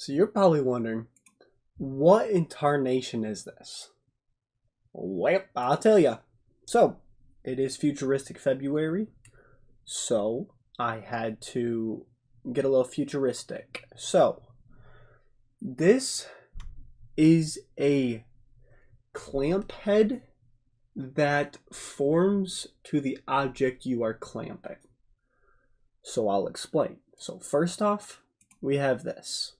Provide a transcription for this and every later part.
So you're probably wondering, what in tarnation is this? Well, I'll tell you. So, it is Futuristic February, so I had to get a little futuristic. So, this is a clamp head that forms to the object you are clamping. So I'll explain. So first off, we have this.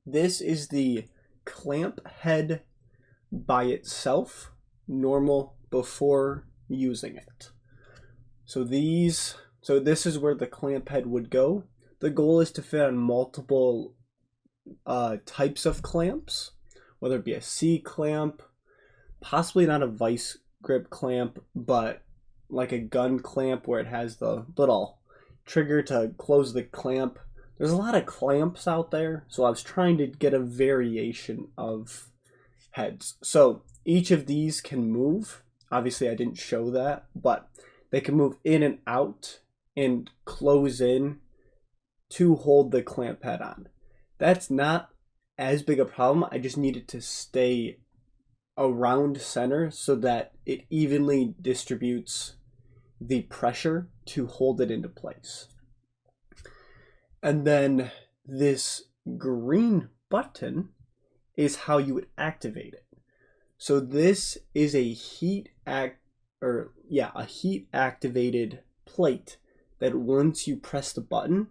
This is the clamp head by itself, normal before using it. So this is where the clamp head would go. The goal is to fit on multiple types of clamps, whether it be a C clamp, possibly not a vice grip clamp, but like a gun clamp where it has the little trigger to close the clamp. There's a lot of clamps out there, so I was trying to get a variation of heads. So each of these can move. Obviously I didn't show that, but they can move in and out and close in to hold the clamp head on. That's not as big a problem. I just needed to stay around center so that it evenly distributes the pressure to hold it into place. And then this green button is how you would activate it. So this is a heat activated plate that once you press the button,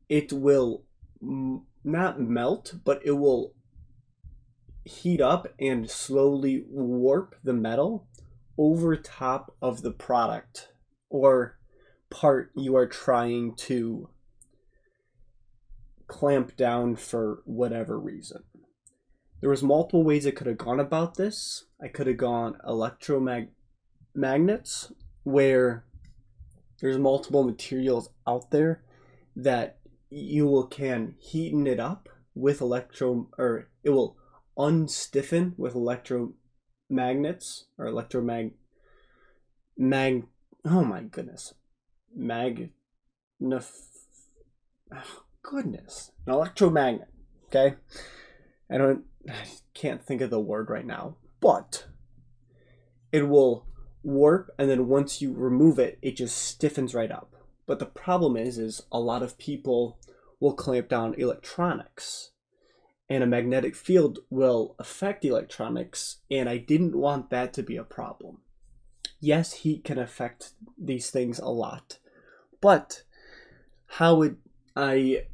it will not melt, but it will heat up and slowly warp the metal over top of the product or part you are trying to clamp down for whatever reason. There was multiple ways I could have gone about this. I could have gone electromagnets, where there's multiple materials out there that you can heaten it up with it will unstiffen with electromagnets or an electromagnet. Okay, I can't think of the word right now, but it will warp, and then once you remove it, it just stiffens right up. But the problem is a lot of people will clamp down electronics, and a magnetic field will affect electronics, and I didn't want that to be a problem. Yes, heat can affect these things a lot, but how would I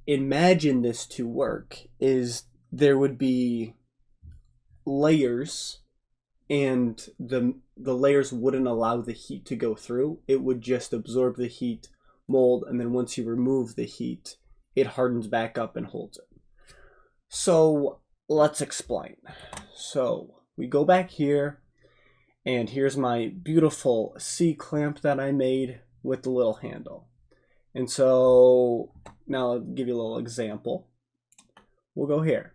imagine this to work is there would be layers, and the layers wouldn't allow the heat to go through. It would just absorb the heat, mold, and then once you remove the heat, it hardens back up and holds it. So let's explain. So we go back here, and here's my beautiful C clamp that I made with the little handle. And so now I'll give you a little example. We'll go here.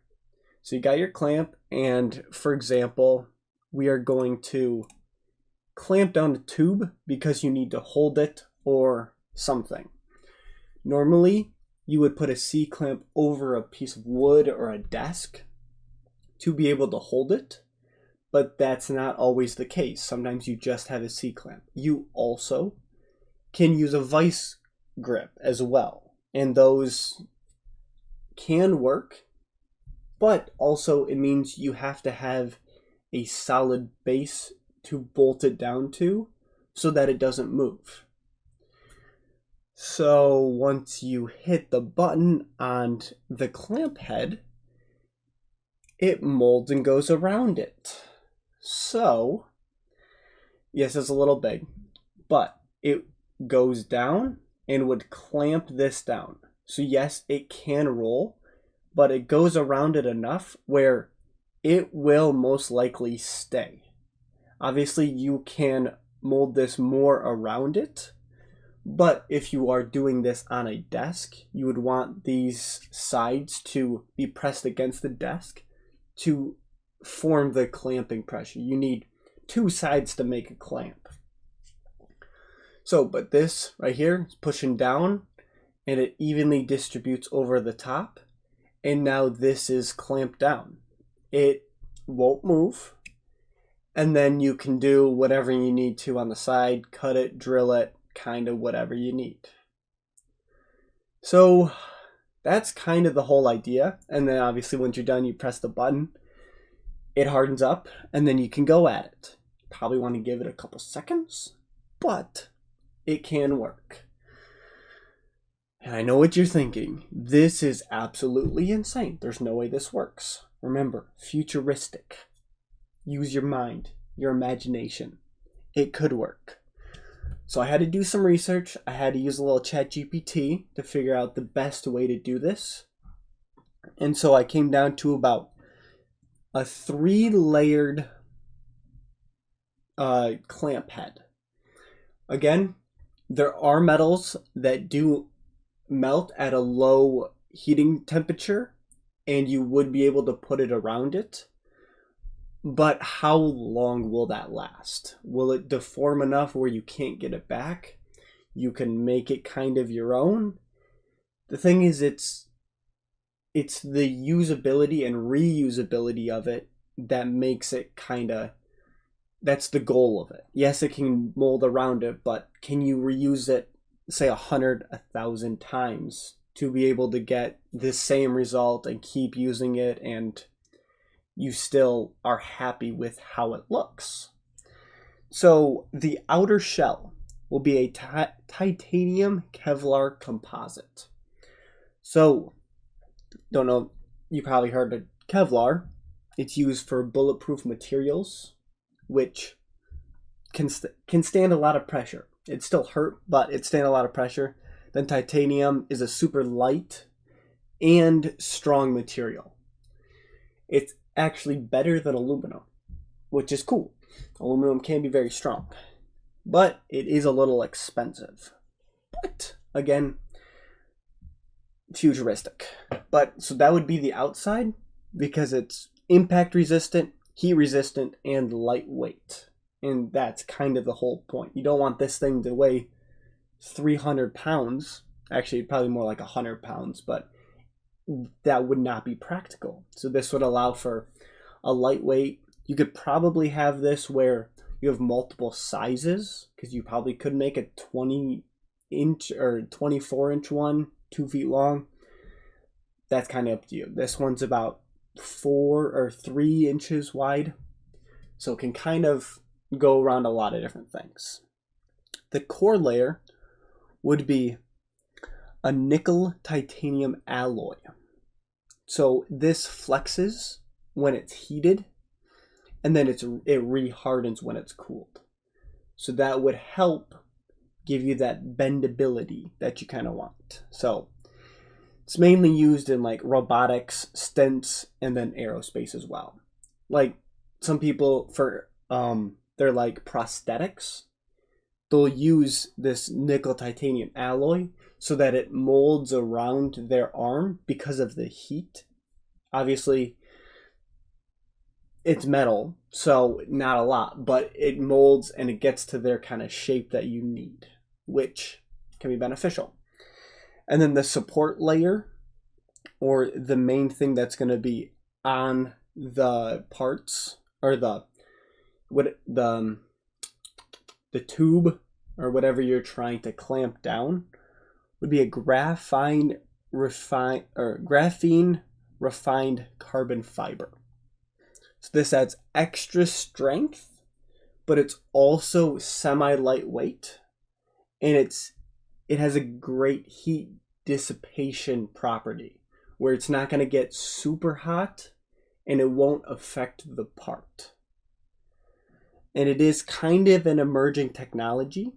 So you got your clamp, and for example, we are going to clamp down the tube because you need to hold it or something. Normally, you would put a C clamp over a piece of wood or a desk to be able to hold it, but that's not always the case. Sometimes you just have a C clamp. You also can use a vice grip as well, and those can work, but also it means you have to have a solid base to bolt it down to so that it doesn't move. So once you hit the button on the clamp head, it molds and goes around it. So yes, it's a little big, but it goes down and would clamp this down. So yes, it can roll, but it goes around it enough where it will most likely stay. Obviously, you can mold this more around it, but if you are doing this on a desk, you would want these sides to be pressed against the desk to form the clamping pressure. You need two sides to make a clamp. So, but this right here is pushing down, and it evenly distributes over the top, and now this is clamped down. It won't move, and then you can do whatever you need to on the side, cut it, drill it, kind of whatever you need. So that's kind of the whole idea. And then obviously once you're done, you press the button, it hardens up, and then you can go at it. Probably want to give it a couple seconds, but it can work. And I know what you're thinking. This is absolutely insane. There's no way this works. Remember, futuristic. Use your mind, your imagination. It could work. So I had to do some research. I had to use a little ChatGPT to figure out the best way to do this. And so I came down to about a 3-layered clamp head. Again, there are metals that do melt at a low heating temperature, and you would be able to put it around it. But how long will that last? Will it deform enough where you can't get it back? You can make it kind of your own. The thing is, it's the usability and reusability of it that makes it kind of, that's the goal of it. Yes, it can mold around it, but can you reuse it, say 100, 1,000 times to be able to get the same result and keep using it, and you still are happy with how it looks? So the outer shell will be a titanium Kevlar composite. So, don't know, you probably heard of Kevlar. It's used for bulletproof materials, which can stand a lot of pressure. It still hurt, but it stands a lot of pressure. Then titanium is a super light and strong material. It's actually better than aluminum, which is cool. Aluminum can be very strong, but it is a little expensive. But again, futuristic. But so that would be the outside, because it's impact resistant, heat resistant, and lightweight. And that's kind of the whole point. You don't want this thing to weigh 300 pounds. Actually, probably more like 100 pounds, but that would not be practical. So this would allow for a lightweight. You could probably have this where you have multiple sizes, because you probably could make a 20-inch or 24-inch one, 2 feet long. That's kind of up to you. This one's about 4 or 3 inches wide, so it can kind of go around a lot of different things. The core layer would be a nickel titanium alloy. So this flexes when it's heated, and then it rehardens when it's cooled. So that would help give you that bendability that you kind of want. So it's mainly used in like robotics, stents, and then aerospace as well. Like some people for they're like prosthetics, they'll use this nickel titanium alloy so that it molds around their arm because of the heat. Obviously, it's metal, so not a lot, but it molds and it gets to their kind of shape that you need, which can be beneficial. And then the support layer, or the main thing that's going to be on the parts, or the tube, or whatever you're trying to clamp down, would be a graphene refined carbon fiber. So this adds extra strength, but it's also semi-lightweight, and it has a great heat dissipation property where it's not going to get super hot and it won't affect the part. And it is kind of an emerging technology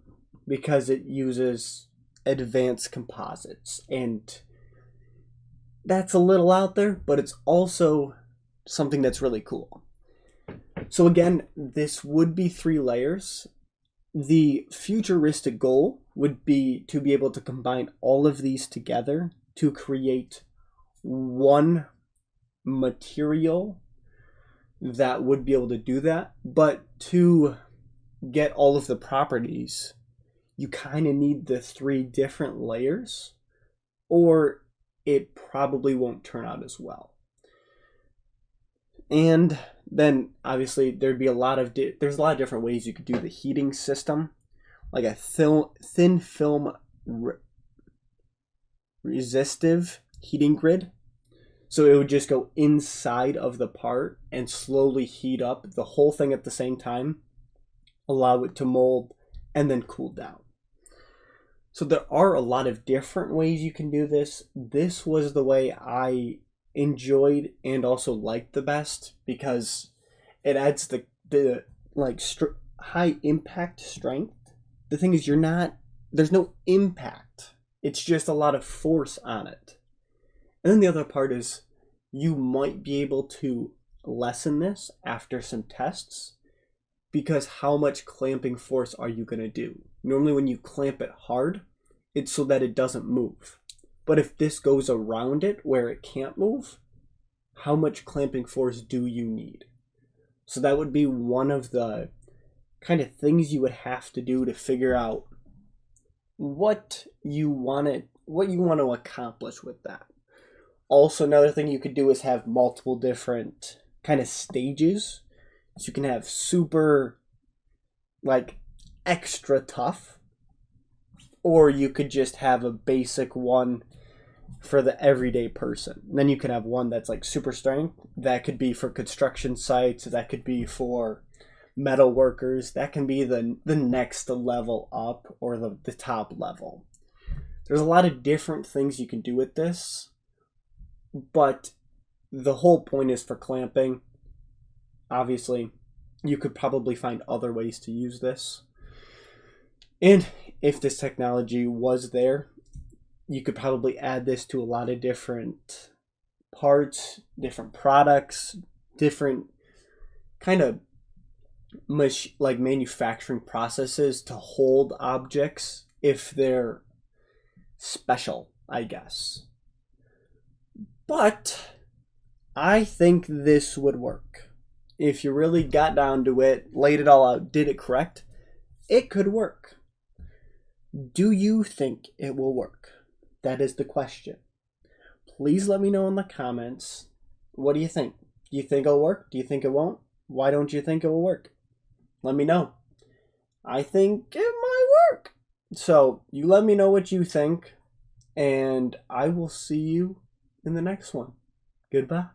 because it uses advanced composites, and that's a little out there, but it's also something that's really cool. So again, this would be 3 layers. The futuristic goal would be to be able to combine all of these together to create one material that would be able to do that. But to get all of the properties, you kind of need the 3 different layers, or it probably won't turn out as well. And then obviously there's a lot of different ways you could do the heating system, like a thin film resistive heating grid. So it would just go inside of the part and slowly heat up the whole thing at the same time, allow it to mold, and then cool down. So there are a lot of different ways you can do this. This was the way I enjoyed and also liked the best, because it adds the high impact strength. The thing is, there's no impact. It's just a lot of force on it. And then the other part is you might be able to lessen this after some tests, because how much clamping force are you going to do? Normally when you clamp it hard, it's so that it doesn't move. But if this goes around it where it can't move, how much clamping force do you need? So that would be one of the kind of things you would have to do to figure out what you want to accomplish with that. Also, another thing you could do is have multiple different kind of stages. So you can have super, extra tough, or you could just have a basic one for the everyday person. And then you can have one that's super strength. That could be for construction sites. That could be for metal workers. That can be the next level up, or the top level. There's a lot of different things you can do with this, but the whole point is for clamping. Obviously, you could probably find other ways to use this. And if this technology was there, you could probably add this to a lot of different parts, different products, different kind of manufacturing processes to hold objects if they're special, I guess. But I think this would work. If you really got down to it, laid it all out, did it correct, it could work. Do you think it will work? That is the question. Please let me know in the comments. What do you think? Do you think it'll work? Do you think it won't? Why don't you think it will work? Let me know. I think it might work. So you let me know what you think, and I will see you in the next one. Goodbye.